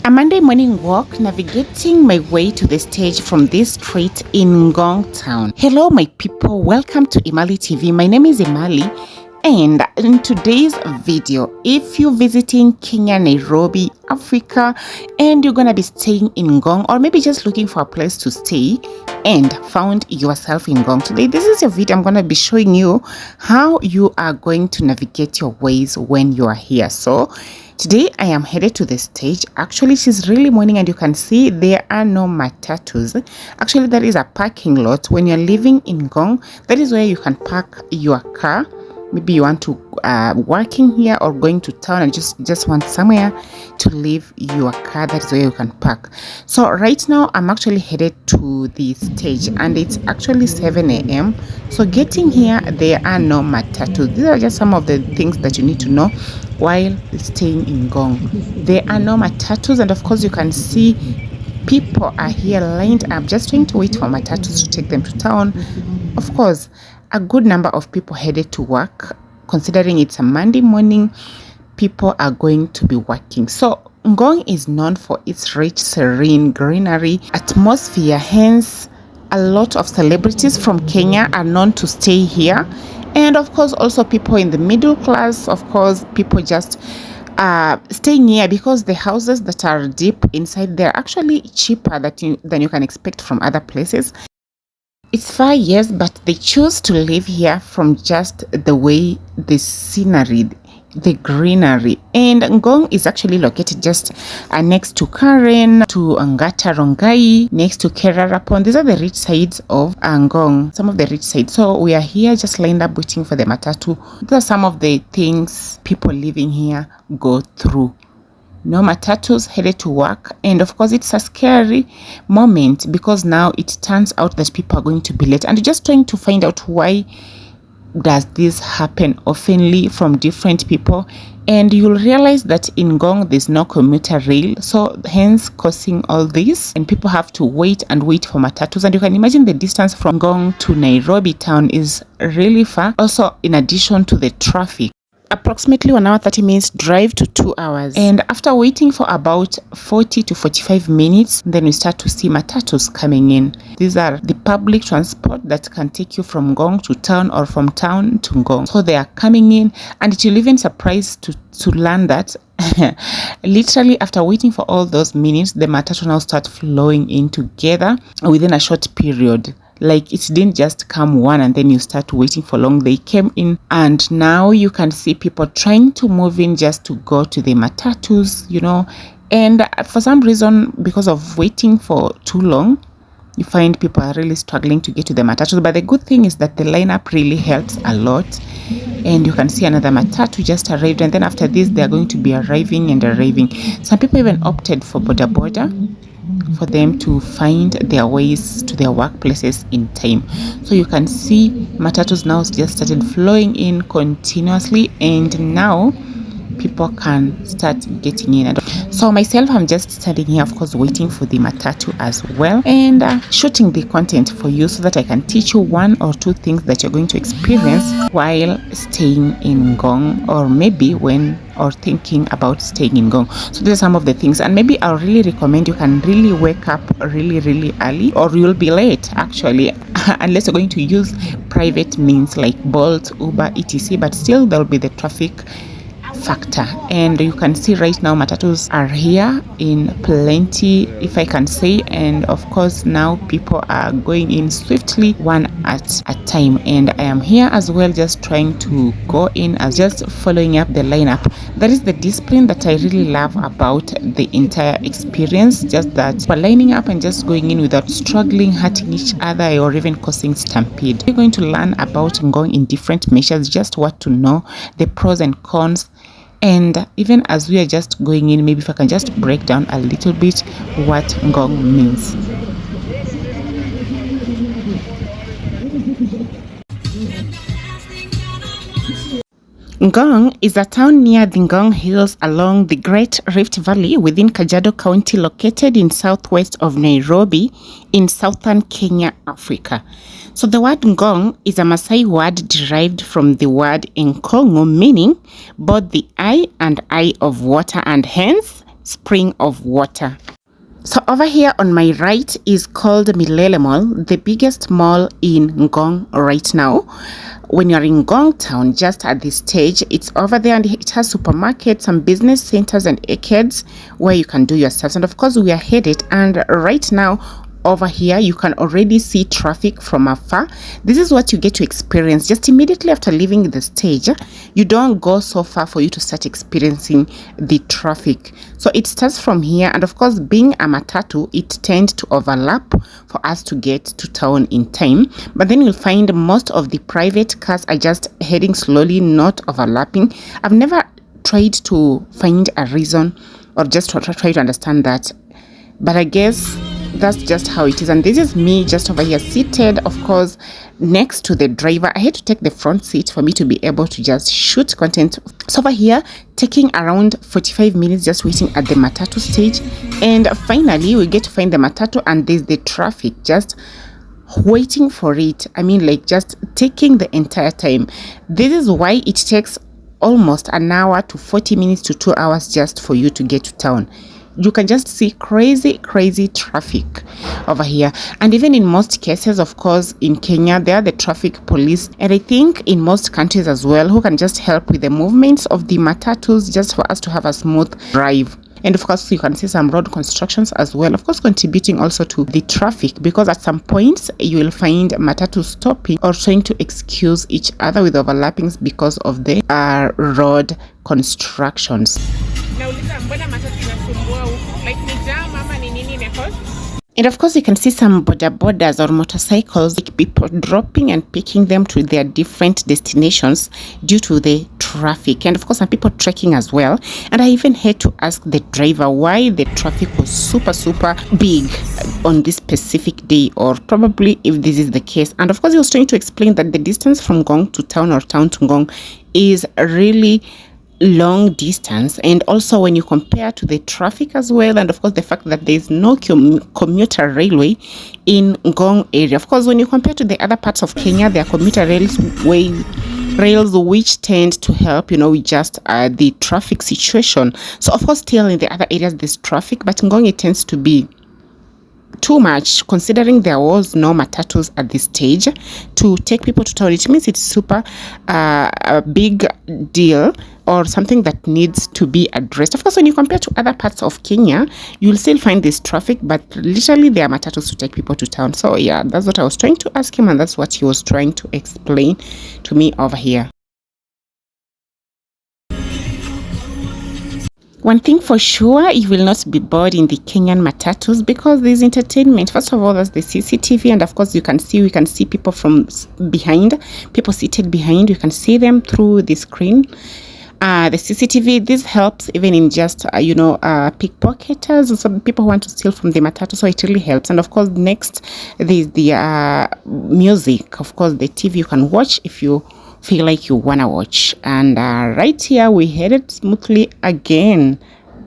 A Monday morning walk, navigating my way to the stage from this street in Ngong town. Hello my people, welcome to Imalitv. My name is Imali, and in today's video, if you're visiting Kenya, Nairobi, Africa, and you're gonna be staying in Ngong, or maybe just looking for a place to stay and found yourself in Ngong today, this is your video. I'm gonna be showing you how you are going to navigate your ways when you are here. So today I am headed to the stage. Actually, she's really morning, and you can see there are no matatus. Actually, that is a parking lot. When you're living in Ngong, that is where you can park your car. Maybe you want to working here or going to town and just want somewhere to leave your car. That's where you can park. So right now I'm actually headed to the stage, and it's actually 7 a.m. So getting here, there are no matatus. These are just some of the things that you need to know while staying in Ngong. There are no matatus, and of course you can see people are here lined up just trying to wait for matatus to take them to town. Of course, a good number of people headed to work. Considering it's a Monday morning, people are going to be working. So Ngong is known for its rich, serene greenery atmosphere. Hence, a lot of celebrities from Kenya are known to stay here. And of course, also people in the middle class, of course, people just staying here because the houses that are deep inside, they're actually cheaper than you can expect from other places. It's far, yes, but they choose to live here from just the way the scenery, the greenery. And Ngong is actually located just next to Karen, to Ngata Rongai, next to Kerarapon. These are the rich sides of Ngong, some of the rich sides. So we are here just lined up waiting for the matatu. These are some of the things people living here go through. No matatus, headed to work, and of course it's a scary moment because now it turns out that people are going to be late, and you're just trying to find out why does this happen oftenly from different people. And you'll realize that in Ngong there's no commuter rail, so hence causing all this, and people have to wait and wait for matatus. And you can imagine the distance from Ngong to Nairobi town is really far, also in addition to the traffic. Approximately 1 hour 30 minutes drive to 2 hours, and after waiting for about 40 to 45 minutes, then we start to see matatus coming in. These are the public transport that can take you from Ngong to town or from town to Ngong. So they are coming in, and you'll even surprised to learn that literally after waiting for all those minutes, the matatu now start flowing in together within a short period. Like, it didn't just come one and then you start waiting for long. They came in, and now you can see people trying to move in just to go to the matatus, you know. And for some reason, because of waiting for too long, you find people are really struggling to get to the matatus. But the good thing is that the lineup really helps a lot. And you can see another matatu just arrived, and then after this, they are going to be arriving and arriving. Some people even opted for boda boda for them to find their ways to their workplaces in time. So you can see matatus now just started flowing in continuously, and now people can start getting in. So myself, I'm just standing here, of course, waiting for the matatu as well, and shooting the content for you so that I can teach you 1 or 2 things that you're going to experience while staying in Ngong, or maybe or thinking about staying in Ngong. So these are some of the things, and maybe I'll really recommend you can really wake up really early, or you'll be late actually unless you're going to use private means like Bolt, Uber, etc. But still there'll be the traffic factor. And you can see right now matatus are here in plenty, if I can say, and of course now people are going in swiftly, one at a time. And I am here as well, just trying to go in as just following up the lineup. That is the discipline that I really love about the entire experience, just that we're lining up and just going in without struggling, hurting each other, or even causing stampede. We're going to learn about Ngong in different measures, just what to know, the pros and cons. And even as we are just going in, maybe if I can just break down a little bit what Ngong means. Ngong is a town near the Ngong Hills along the Great Rift Valley within Kajiado County, located in southwest of Nairobi in southern Kenya, Africa. So the word Ngong is a Maasai word derived from the word Nkongo, meaning both the eye and eye of water, and hence spring of water. So over here on my right is called Milele Mall, the biggest mall in Ngong right now. When you're in Ngong town, just at this stage, it's over there, and it has supermarkets, some business centers and arcades where you can do your stuff. And of course, we are headed, and right now over here you can already see traffic from afar. This is what you get to experience just immediately after leaving the stage. You don't go so far for you to start experiencing the traffic. So it starts from here, and of course, being a matatu, it tends to overlap for us to get to town in time. But then you'll find most of the private cars are just heading slowly, not overlapping. I've never tried to find a reason or just try to understand that, but I guess that's just how it is. And this is me just over here seated, of course, next to the driver. I had to take the front seat for me to be able to just shoot content. So over here, taking around 45 minutes just waiting at the Matatu stage, and finally we get to find the Matatu, and there's the traffic just waiting for it. I mean, like, just taking the entire time. This is why it takes almost an hour to 40 minutes to 2 hours just for you to get to town. You can just see crazy traffic over here. And even in most cases, of course, in Kenya, there are the traffic police, and I think in most countries as well, who can just help with the movements of the matatus just for us to have a smooth drive. And of course, you can see some road constructions as well, of course, contributing also to the traffic, because at some points you will find matatu stopping or trying to excuse each other with overlappings because of the road constructions. And of course, you can see some bodas or motorcycles, like people dropping and picking them to their different destinations due to the traffic. And of course, some people trekking as well. And I even had to ask the driver why the traffic was super big on this specific day, or probably if this is the case. And of course, he was trying to explain that the distance from Ngong to town or town to Ngong is really long distance, and also when you compare to the traffic as well, and of course the fact that there is no commuter railway in Ngong area. Of course, when you compare to the other parts of Kenya, there are commuter rails which tend to help, with just the traffic situation. So of course, still in the other areas there's traffic, but Ngong, it tends to be too much, considering there was no matatus at this stage to take people to town. It means it's super a big deal, or something that needs to be addressed. Of course, when you compare to other parts of Kenya, you'll still find this traffic, but literally there are matatus to take people to town. So yeah, that's what I was trying to ask him, and that's what he was trying to explain to me over here. One thing for sure, you will not be bored in the Kenyan matatus, because there's entertainment. First of all, there's the CCTV, and of course we can see people from behind, people seated behind. You can see them through the screen. The CCTV, this helps even in just pickpocketers or some people who want to steal from the matatu, so it really helps. And of course, next there's the music, of course, the TV you can watch if you feel like you wanna watch. And right here we headed smoothly again.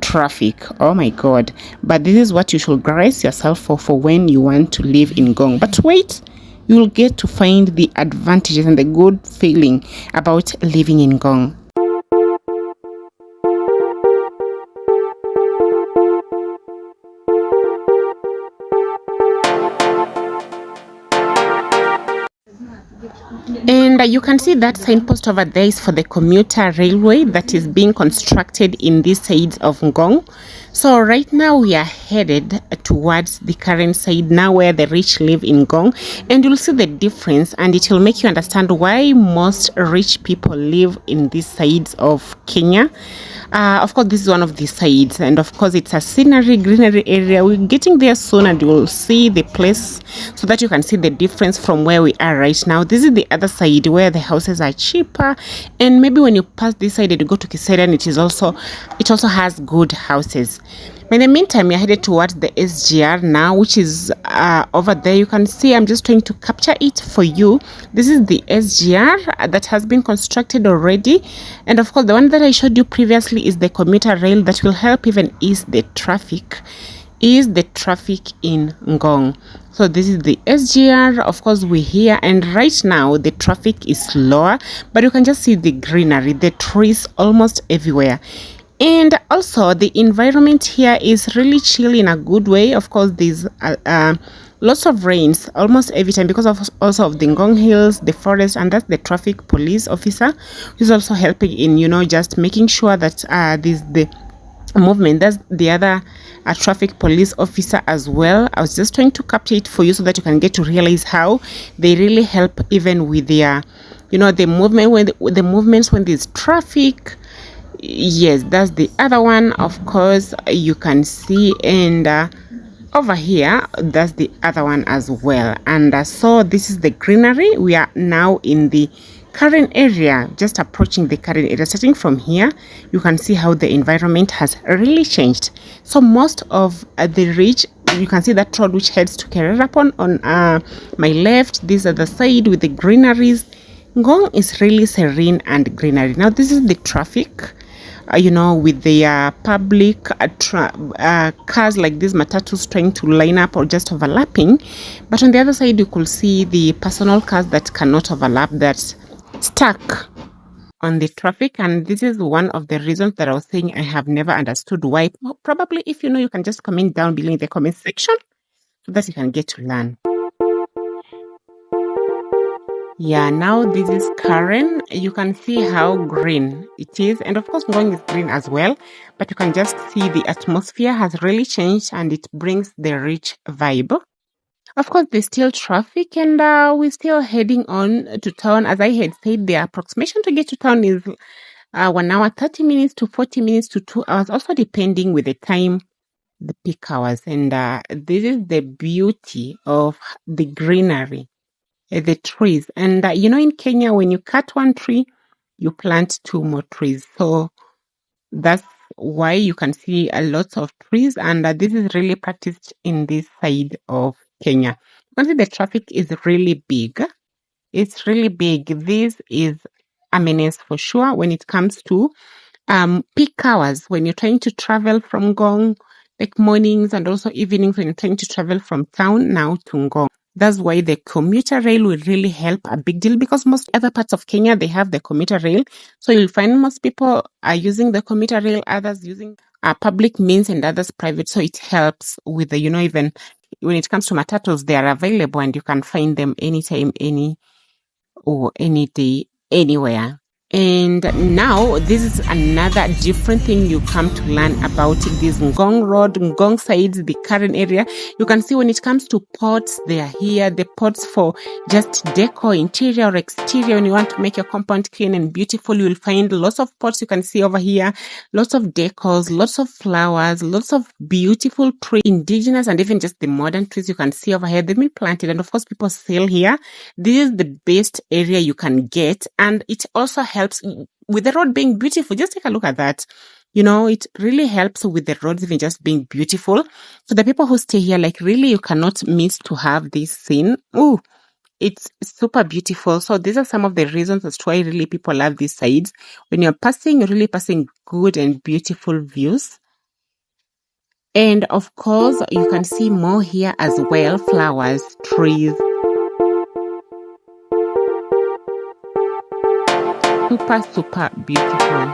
Traffic, oh my god, but this is what you should brace yourself for when you want to live in Ngong. But wait, you'll get to find the advantages and the good feeling about living in Ngong. And you can see that signpost over there is for the commuter railway that is being constructed in this side of Ngong. So right now we are headed towards the current side now where the rich live in Ngong, and you'll see the difference, and it will make you understand why most rich people live in these sides of Kenya. Of course, this is one of the sides, and of course it's a greenery area. We're getting there soon, and you will see the place so that you can see the difference from where we are right now. This is the other side where the houses are cheaper, and maybe when you pass this side and you go to Kiserian, it also has good houses. In the meantime, we're headed towards the SGR now, which is over there. You can see I'm just trying to capture it for you. This is the SGR that has been constructed already. And of course, the one that I showed you previously is the commuter rail that will help even ease the traffic in Ngong. So this is the SGR. Of course, we're here, and right now the traffic is slower, but you can just see the greenery, the trees almost everywhere. And also the environment here is really chill in a good way. Of course, there's lots of rains almost every time because of also of the Ngong Hills, the forest, and that's the traffic police officer who's also helping in, you know, just making sure that there's the movement. That's the other traffic police officer as well. I was just trying to capture it for you so that you can get to realize how they really help even with their, you know, the movement when the movements when there's traffic. Yes, that's the other one. Of course, you can see, and over here that's the other one as well. And so this is the greenery. We are now in the current area, just approaching the current area. Starting from here, you can see how the environment has really changed. So most of the ridge, you can see that road which heads to Kererapon on my left. This is the side with the greeneries. Ngong is really serene and greenery. Now this is the traffic, you know, with the public cars like these Matatus trying to line up or just overlapping. But on the other side, you could see the personal cars that cannot overlap, that's stuck on the traffic. And this is one of the reasons that I was saying I have never understood why. Probably if you know, you can just comment down below in the comment section so that you can get to learn. Yeah, now this is Karen. You can see how green it is, and of course Ngong is green as well, but you can just see the atmosphere has really changed and it brings the rich vibe. Of course, there's still traffic, and we're still heading on to town. As I had said, the approximation to get to town is 1 hour 30 minutes to 40 minutes to 2 hours, also depending with the time, the peak hours. And this is the beauty of the greenery, the trees. And you know, in Kenya, when you cut one tree, you plant 2 more trees. So that's why you can see a lot of trees, and this is really practiced in this side of Kenya. You can see the traffic is really big. It's really big. This is a menace for sure when it comes to peak hours, when you're trying to travel from Ngong, like mornings and also evenings when you're trying to travel from town now to Ngong. That's why the commuter rail will really help a big deal, because most other parts of Kenya, they have the commuter rail. So you'll find most people are using the commuter rail, others using public means and others private. So it helps with the, you know, even when it comes to Matatus, they are available and you can find them anytime, any day, anywhere. And now this is another different thing you come to learn about this Ngong Road, Ngong sides, the current area. You can see when it comes to pots, they are here. The pots for just decor, interior or exterior. When you want to make your compound clean and beautiful, you will find lots of pots. You can see over here, lots of decors, lots of flowers, lots of beautiful trees, indigenous and even just the modern trees you can see over here. They've been planted, and of course people sell here. This is the best area you can get, and it also helps with the road being beautiful. Just take a look at that. You know, it really helps with the roads even just being beautiful. So the people who stay here, like, really, you cannot miss to have this scene. Oh, it's super beautiful. So these are some of the reasons as to why really people love these sides. When you're passing, you're really passing good and beautiful views. And of course, you can see more here as well. Flowers, trees. Super beautiful.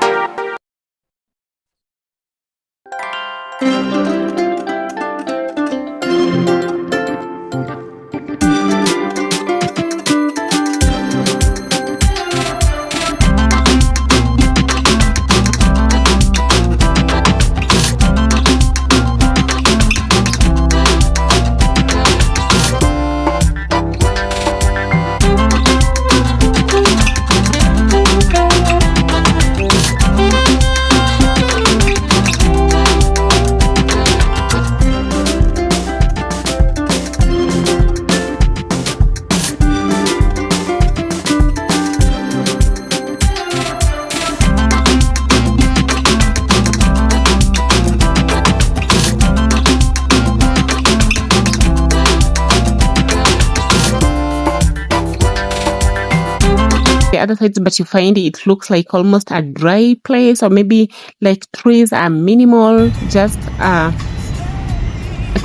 Other sides, but you find it looks like almost a dry place, or maybe like trees are minimal. Just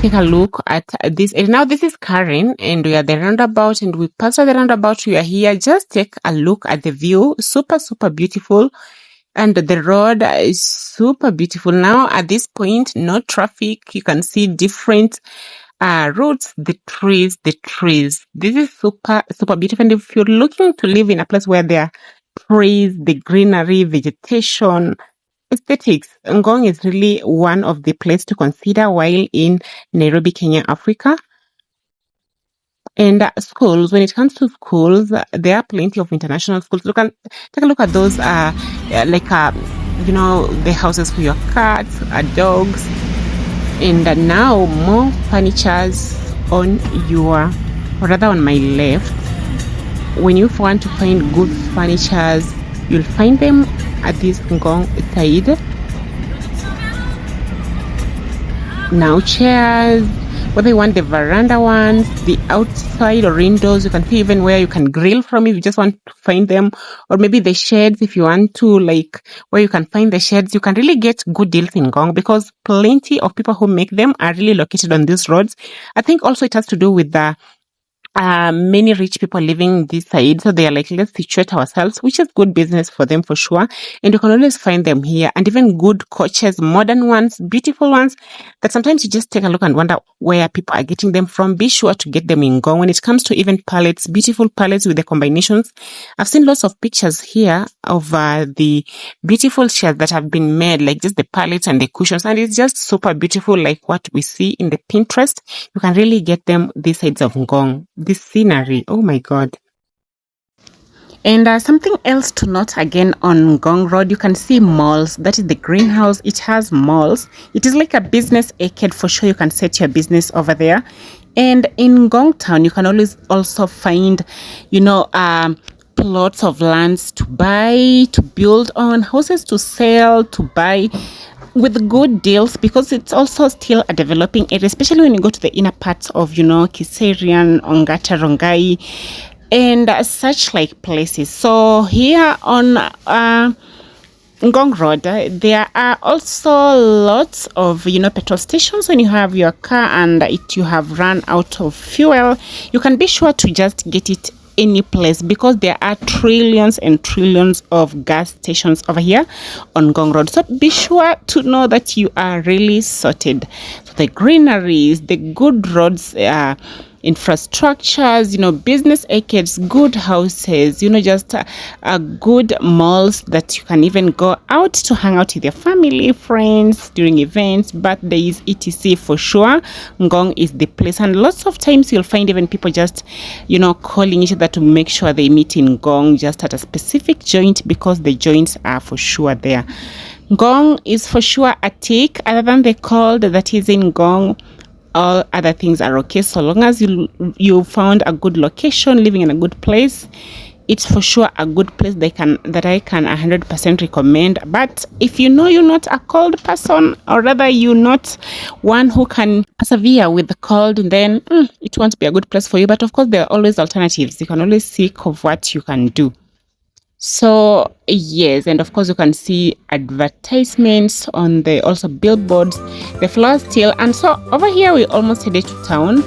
take a look at this. And now this is Karen, and we are the roundabout, and we pass the roundabout. We are here. Just take a look at the view. Super beautiful. And the road is super beautiful. Now at this point, no traffic. You can see different roads, the trees. This is super beautiful. And if you're looking to live in a place where there are trees, the greenery, vegetation, aesthetics, Ngong is really one of the places to consider while in Nairobi, Kenya, Africa. And schools, when it comes to schools, there are plenty of international schools. Take a look at those, the houses for your cats, dogs, and now more furnitures on my left. When you want to find good furnitures, you'll find them at this Ngong side. Now chairs, whether you want the veranda ones, the outside or indoors, you can see even where you can grill from if you just want to find them, or maybe the sheds if you want to, like where you can find the sheds. You can really get good deals in Ngong because plenty of people who make them are really located on these roads. I think also it has to do with the many rich people living this side, so they are like, let's situate ourselves, which is good business for them for sure. And you can always find them here, and even good coaches, modern ones, beautiful ones, that sometimes you just take a look and wonder where people are getting them from. Be sure to get them in Ngong. When it comes to even pallets, beautiful pallets with the combinations, I've seen lots of pictures here of the beautiful chairs that have been made, like just the pallets and the cushions, and it's just super beautiful, like what we see in the Pinterest. You can really get them these sides of Ngong. This scenery, oh my god. And something else to note again on Ngong Road, you can see malls. That is the greenhouse. It has malls. It is like a business arcade for sure. You can set your business over there. And in Ngong Town, you can always also find, plots of lands to buy, to build on, houses to sell, to buy, with good deals, because it's also still a developing area, especially when you go to the inner parts of, Kiserian, Ongata, Rongai, and such like places. So here on Ngong Road, there are also lots of, petrol stations. When you have your car and you have run out of fuel, you can be sure to just get it any place, because there are trillions and trillions of gas stations over here on Ngong Road. So be sure to know that you are really sorted. So the greeneries, the good roads, infrastructures, business arcades, good houses, just good malls that you can even go out to hang out with your family, friends during events, birthdays, etc. For sure, Ngong is the place. And lots of times you'll find even people just, calling each other to make sure they meet in Ngong just at a specific joint, because the joints are for sure there. Ngong is for sure a tick. Other than the cold that is in Ngong, all other things are okay, so long as you found a good location, living in a good place. It's for sure a good place that I can 100% recommend. But if you're not a cold person, or rather you're not one who can persevere with the cold, then it won't be a good place for you. But of course, there are always alternatives. You can always seek of what you can do. So yes, and of course you can see advertisements on the also billboards, the flower still. And so over here we almost headed to town,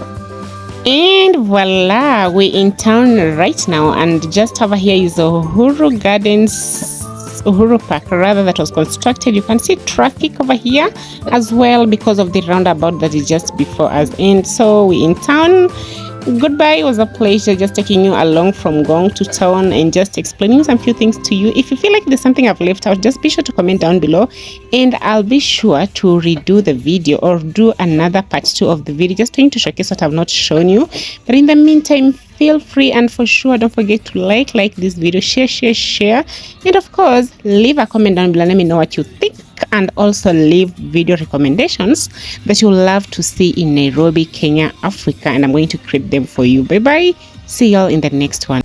and voila, we're in town right now. And just over here is Uhuru Gardens, Uhuru Park rather, that was constructed. You can see traffic over here as well because of the roundabout that is just before us. And so we're in town. Goodbye. It was a pleasure just taking you along from Ngong to town and just explaining some few things to you. If you feel like there's something I've left out, just be sure to comment down below, and I'll be sure to redo the video or do another part 2 of the video, just trying to showcase what I've not shown you. But in the meantime, feel free, and for sure don't forget to like this video, share, and of course leave a comment down below. Let me know what you think, and also leave video recommendations that you'll love to see in Nairobi, Kenya, Africa, and I'm going to create them for you. Bye bye, see y'all in the next one.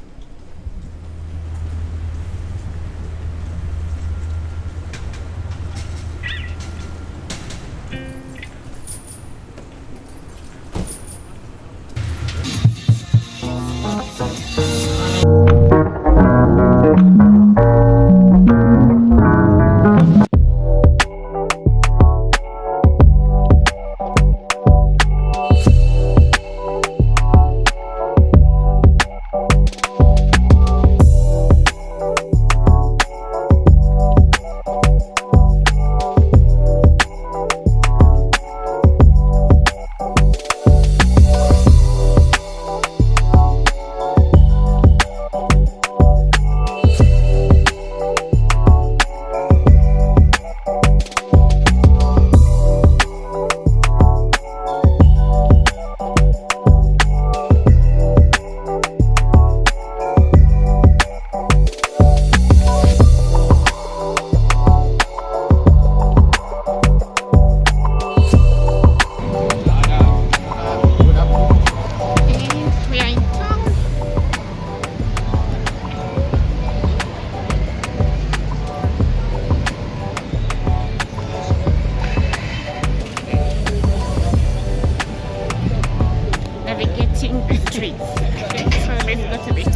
streets. Okay, so let's go to the